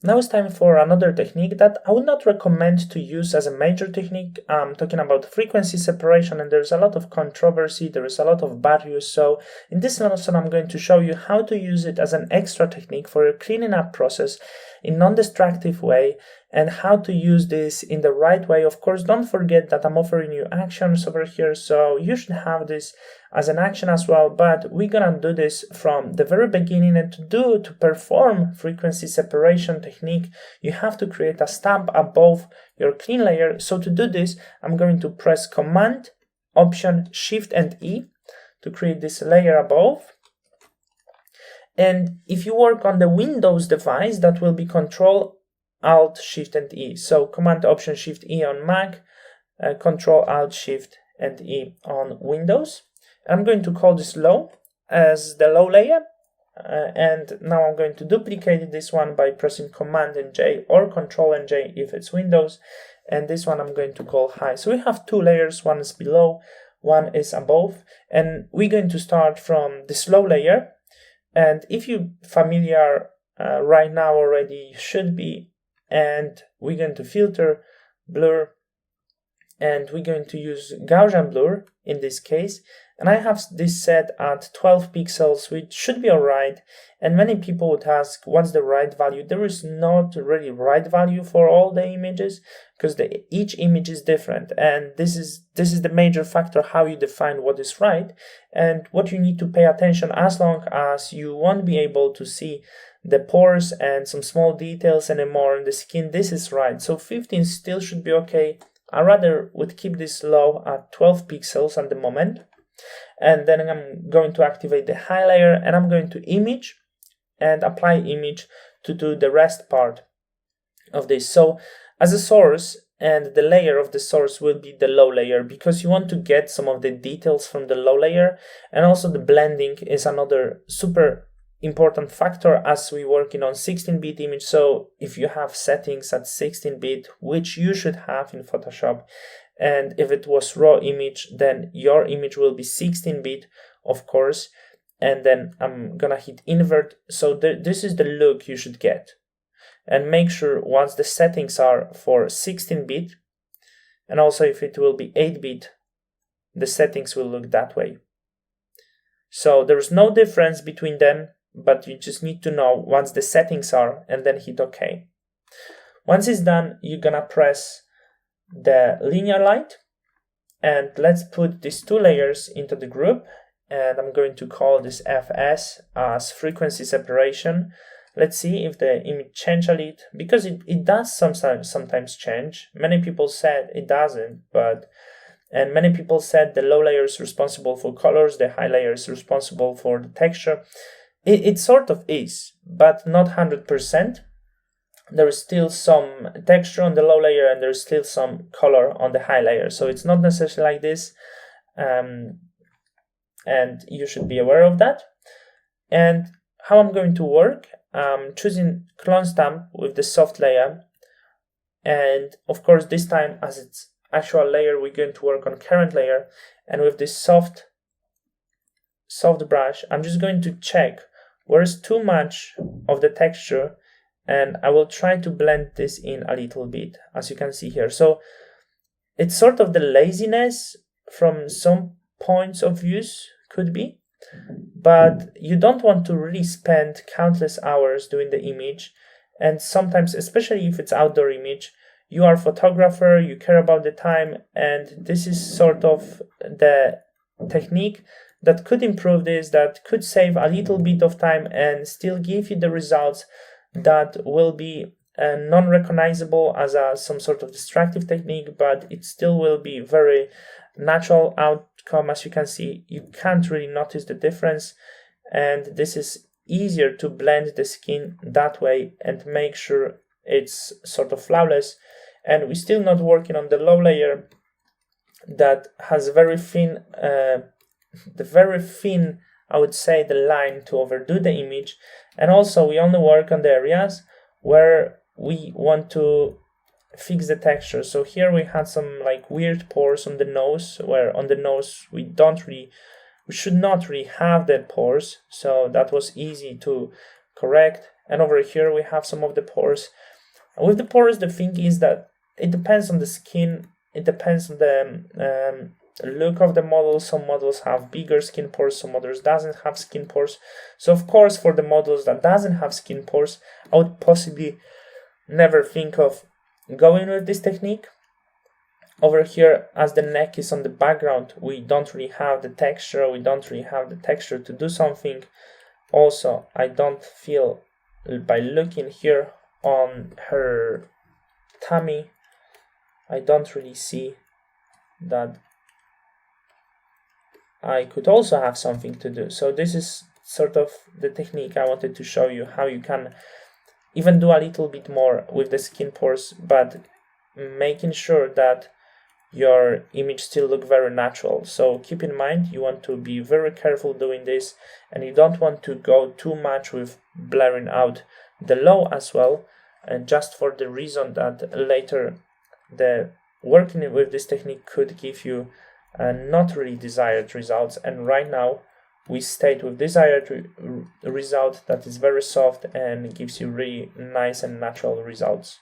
Now it's time for another technique that I would not recommend to use as a major technique. I'm talking about frequency separation, and there's a lot of controversy, there is a lot of bad use. So in this lesson, I'm going to show you how to use it as an extra technique for your cleaning up process in non-destructive way, and how to use this in the right way. Of course, don't forget that I'm offering you actions over here, so you should have this as an action as well, but we're gonna do this from the very beginning. And to perform frequency separation technique, you have to create a stamp above your clean layer. So to do this, I'm going to press Command, Option, Shift and E to create this layer above. And if you work on the Windows device, that will be Control, Alt, Shift and E. So Command, Option, Shift, E on Mac, Control, Alt, Shift and E on Windows. I'm going to call this low as the low layer, and now I'm going to duplicate this one by pressing Command and J or Control and J if it's Windows, and this one I'm going to call high. So we have two layers, one is below, one is above, and we're going to start from this low layer. And if you're familiar right now already, you should be, and we're going to filter, blur, and we're going to use Gaussian blur in this case. And I have this set at 12 pixels, which should be alright. And many people would ask, what's the right value? There is not really right value for all the images, because each image is different. And this is the major factor, how you define what is right and what you need to pay attention, as long as you won't be able to see the pores and some small details anymore in the skin. This is right. So 15 still should be okay. I rather would keep this low at 12 pixels at the moment. And then I'm going to activate the high layer, and I'm going to image and apply image to do the rest part of this. So as a source, and the layer of the source will be the low layer, because you want to get some of the details from the low layer. And also the blending is another super important factor as we working on 16-bit image. So if you have settings at 16-bit, which you should have in Photoshop, and if it was raw image, then your image will be 16-bit, of course. And then I'm gonna hit invert. So this is the look you should get. And make sure once the settings are for 16-bit, and also if it will be 8-bit, the settings will look that way. So there's no difference between them, but you just need to know once the settings are, and then hit OK. Once it's done, you're gonna press the linear light, and let's put these two layers into the group, and I'm going to call this FS as frequency separation. Let's see if the image change a little, because it does sometimes change. Many people said it doesn't, and many people said the low layer is responsible for colors, the high layer is responsible for the texture. It sort of is, but not 100%. There is still some texture on the low layer, and there's still some color on the high layer. So it's not necessarily like this, and you should be aware of that. And how I'm going to work, choosing clone stamp with the soft layer. And of course, this time, as it's actual layer, we're going to work on current layer. And with this soft brush, I'm just going to check where is too much of the texture, and I will try to blend this in a little bit, as you can see here. So it's sort of the laziness from some points of views, could be, but you don't want to really spend countless hours doing the image. And sometimes, especially if it's outdoor image, you are a photographer, you care about the time, and this is sort of the technique that could improve this, that could save a little bit of time and still give you the results that will be non-recognizable as some sort of destructive technique, but it still will be very natural outcome. As you can see, you can't really notice the difference, and this is easier to blend the skin that way and make sure it's sort of flawless. And we're still not working on the low layer that has very thin, I would say, the line to overdo the image. And also we only work on the areas where we want to fix the texture. So here we had some like weird pores on the nose, where on the nose we should not really have the pores. So that was easy to correct. and over here we have some of the pores. With the pores, the thing is that it depends on the skin, it depends on the look of the model. Some models have bigger skin pores, some others doesn't have skin pores. So of course, for the models that doesn't have skin pores, I would possibly never think of going with this technique. Over here, as the neck is on the background, we don't really have the texture, to do something. Also, I don't feel, by looking here on her tummy, I don't really see that I could also have something to do. So this is sort of the technique I wanted to show you, how you can even do a little bit more with the skin pores, but making sure that your image still look very natural. So keep in mind, you want to be very careful doing this, and you don't want to go too much with blurring out the low as well, and just for the reason that later the working with this technique could give you not really desired results. And right now we stayed with desired result that is very soft and gives you really nice and natural results.